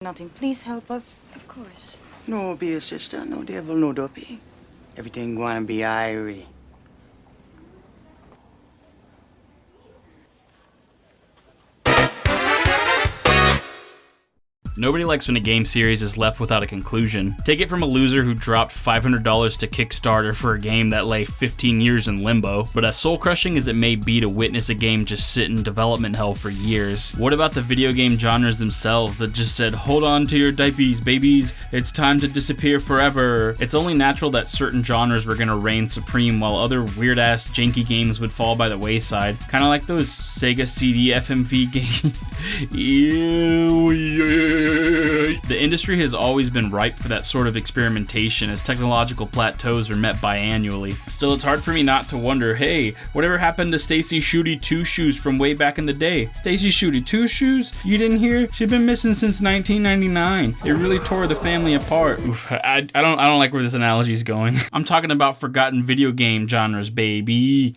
Nothing. Please help us. Of course. No be sister, no devil, no dopey. Everything gonna be airy. Nobody likes when a game series is left without a conclusion. Take it from a loser who dropped $500 to Kickstarter for a game that lay 15 years in limbo. But as soul-crushing as it may be to witness a game just sit in development hell for years, what about the video game genres themselves that just said, hold on to your diapies, babies, it's time to disappear forever? It's only natural that certain genres were gonna reign supreme while other weird-ass janky games would fall by the wayside. Kinda like those Sega CD FMV games. Ew, yeah. The industry has always been ripe for that sort of experimentation as technological plateaus are met biannually. Still, it's hard for me not to wonder, hey, whatever happened to Stacy Shooty Two Shoes from way back in the day? Stacy Shooty Two Shoes? You didn't hear? She'd been missing since 1999. It really tore the family apart. Oof, I don't like where this analogy is going. I'm talking about forgotten video game genres, baby.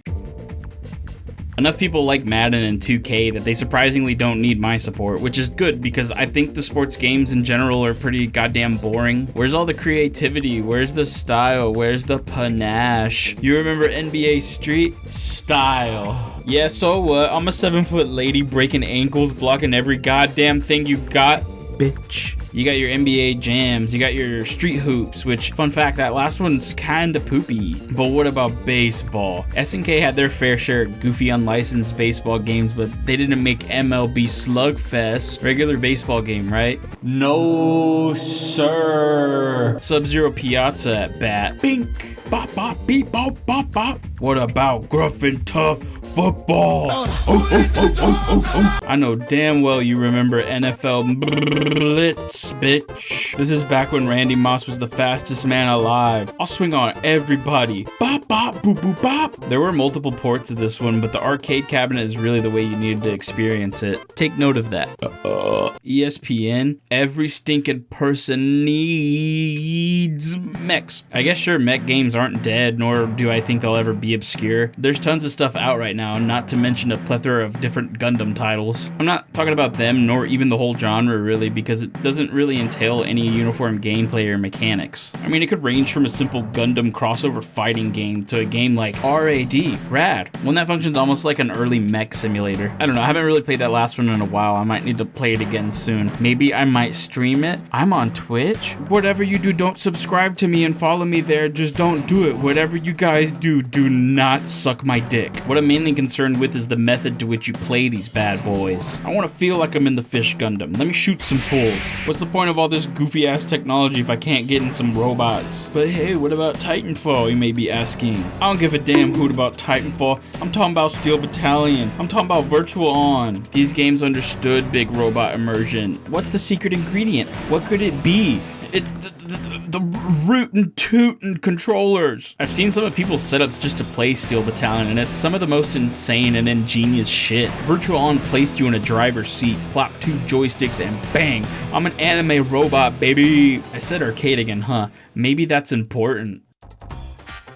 Enough people like Madden and 2K that they surprisingly don't need my support, which is good because I think the sports games in general are pretty goddamn boring. Where's all the creativity? Where's the style? Where's the panache? You remember NBA Street? Style. Yeah, so what? I'm a 7-foot lady breaking ankles, blocking every goddamn thing you got, bitch. You got your NBA jams, you got your street hoops, which, fun fact, that last one's kinda poopy. But what about baseball? SNK had their fair share of goofy unlicensed baseball games, but they didn't make MLB Slugfest. Regular baseball game, right? No, sir. Sub-Zero Piazza at bat. Bink, bop, bop, beep, bop, bop, bop. What about gruff and tough football? I know damn well you remember NFL Blitz, bitch. This is back when Randy Moss was the fastest man alive. I'll swing on everybody. Bop, bop, boop, boop, bop. There were multiple ports of this one, but the arcade cabinet is really the way you needed to experience it. Take note of that. ESPN, every stinking person needs mechs. I guess sure, mech games aren't dead, nor do I think they'll ever be obscure. There's tons of stuff out right now, not to mention a plethora of different Gundam titles. I'm not talking about them, nor even the whole genre really, because it doesn't really entail any uniform gameplay or mechanics. I mean, it could range from a simple Gundam crossover fighting game to a game like RAD, Rad, one that functions almost like an early mech simulator. I don't know, I haven't really played that last one in a while. I might need to play it again soon. Maybe I might stream it. I'm on Twitch. Whatever you do, don't subscribe to me and follow me there. Just don't do it. Whatever you guys do, do not suck my dick. What I'm mainly concerned with is the method to which you play these bad boys. I want to feel like I'm in the Fish Gundam. Let me shoot some fools. What's the point of all this goofy ass technology if I can't get in some robots? But hey, what about Titanfall, you may be asking? I don't give a damn hoot about Titanfall. I'm talking about Steel Battalion. I'm talking about Virtual On. These games understood big robot immersion. What's the secret ingredient? What could it be? It's the rootin' tootin' controllers. I've seen some of people's setups just to play Steel Battalion, and it's some of the most insane and ingenious shit. Virtual On placed you in a driver's seat, plop 2 joysticks, and bang, I'm an anime robot, baby. I said arcade again, huh? Maybe that's important.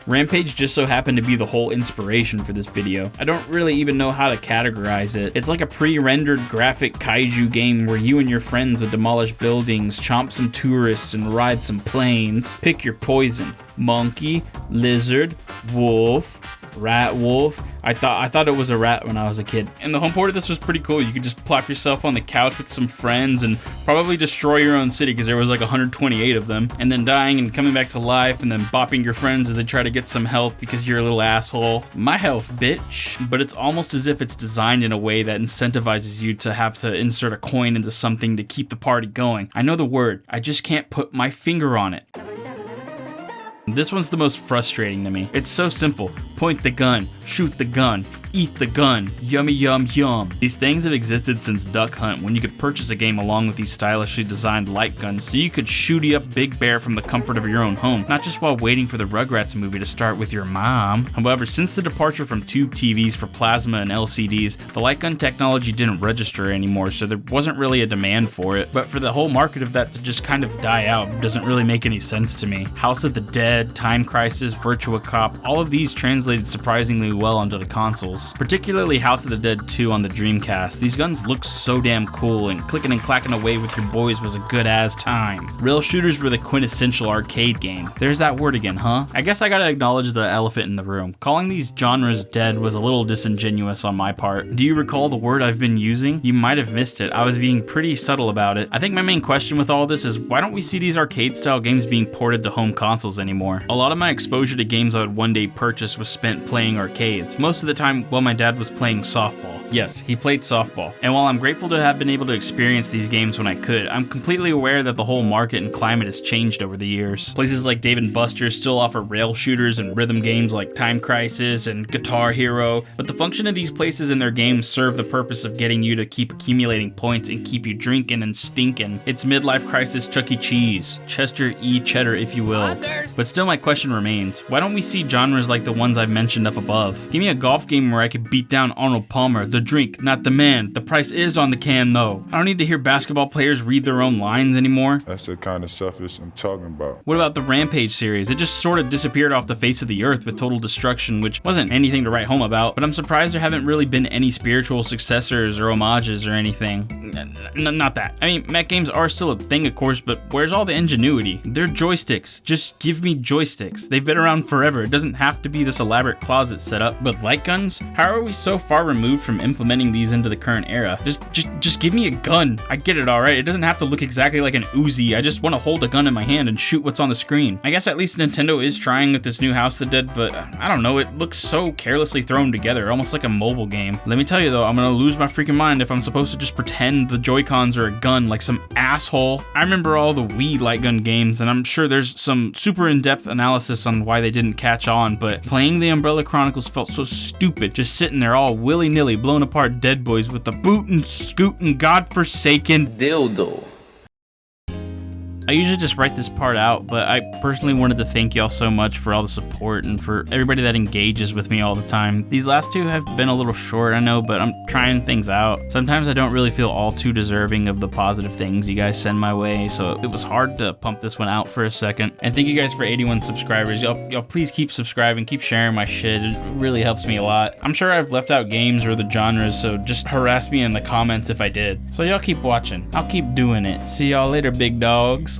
Rampage just so happened to be the whole inspiration for this video. I don't really even know how to categorize it. It's like a pre-rendered graphic kaiju game where you and your friends would demolish buildings, chomp some tourists, and ride some planes. Pick your poison. Monkey, lizard, wolf, rat wolf. I thought it was a rat when I was a kid. And the home port of this was pretty cool. You could just plop yourself on the couch with some friends and probably destroy your own city because there was like 128 of them. And then dying and coming back to life and then bopping your friends as they try to get some health because you're a little asshole. My health, bitch. But it's almost as if it's designed in a way that incentivizes you to have to insert a coin into something to keep the party going. I know the word. I just can't put my finger on it. This one's the most frustrating to me. It's so simple. Point the gun, shoot the gun, eat the gun, yummy yum yum. These things have existed since Duck Hunt, when you could purchase a game along with these stylishly designed light guns so you could shooty up Big Bear from the comfort of your own home, not just while waiting for the Rugrats movie to start with your mom. However, since the departure from tube TVs for plasma and LCDs, the light gun technology didn't register anymore, so there wasn't really a demand for it. But for the whole market of that to just kind of die out doesn't really make any sense to me. House of the Dead, Time Crisis, Virtua Cop, all of these translated surprisingly well onto the consoles. games, particularly House of the Dead 2 on the Dreamcast. These guns look so damn cool, and clicking and clacking away with your boys was a good ass time. Rail shooters were the quintessential arcade game. There's that word again, huh? I guess I gotta acknowledge the elephant in the room. Calling these genres dead was a little disingenuous on my part. Do you recall the word I've been using? You might have missed it. I was being pretty subtle about it. I think my main question with all this is, why don't we see these arcade style games being ported to home consoles anymore? A lot of my exposure to games I would one day purchase was spent playing arcades. Most of the time while my dad was playing softball. Yes, he played softball. And while I'm grateful to have been able to experience these games when I could, I'm completely aware that the whole market and climate has changed over the years. Places like Dave & Buster's still offer rail shooters and rhythm games like Time Crisis and Guitar Hero, but the function of these places and their games serve the purpose of getting you to keep accumulating points and keep you drinking and stinking. It's midlife crisis Chuck E. Cheese, Chester E. Cheddar if you will. But still my question remains, why don't we see genres like the ones I've mentioned up above? Give me a golf game where I could beat down Arnold Palmer, the drink, not the man. The price is on the can though. I don't need to hear basketball players read their own lines anymore. That's the kind of selfish I'm talking about. What about the Rampage series? It just sort of disappeared off the face of the earth with total destruction, which wasn't anything to write home about, but I'm surprised there haven't really been any spiritual successors or homages or anything. Not that. I mean, mech games are still a thing, of course, but where's all the ingenuity? They're joysticks. Just give me joysticks. They've been around forever. It doesn't have to be this elaborate closet setup. But light guns? How are we so far removed from implementing these into the current era? Just give me a gun. I get it, alright. It doesn't have to look exactly like an Uzi. I just want to hold a gun in my hand and shoot what's on the screen. I guess at least Nintendo is trying with this new House of the Dead, but I don't know, it looks so carelessly thrown together, almost like a mobile game. Let me tell you though, I'm gonna lose my freaking mind if I'm supposed to just pretend the Joy-Cons are a gun like some asshole. I remember all the Wii light gun games, and I'm sure there's some super in-depth analysis on why they didn't catch on, but playing the Umbrella Chronicles felt so stupid, just sitting there all willy-nilly blowing apart dead boys with the bootin', scootin', godforsaken dildo. I usually just write this part out, but I personally wanted to thank y'all so much for all the support and for everybody that engages with me all the time. These last two have been a little short, I know, but I'm trying things out. Sometimes I don't really feel all too deserving of the positive things you guys send my way, so it was hard to pump this one out for a second. And thank you guys for 81 subscribers. Y'all please keep subscribing, keep sharing my shit. It really helps me a lot. I'm sure I've left out games or the genres, so just harass me in the comments if I did. So y'all keep watching. I'll keep doing it. See y'all later, big dogs.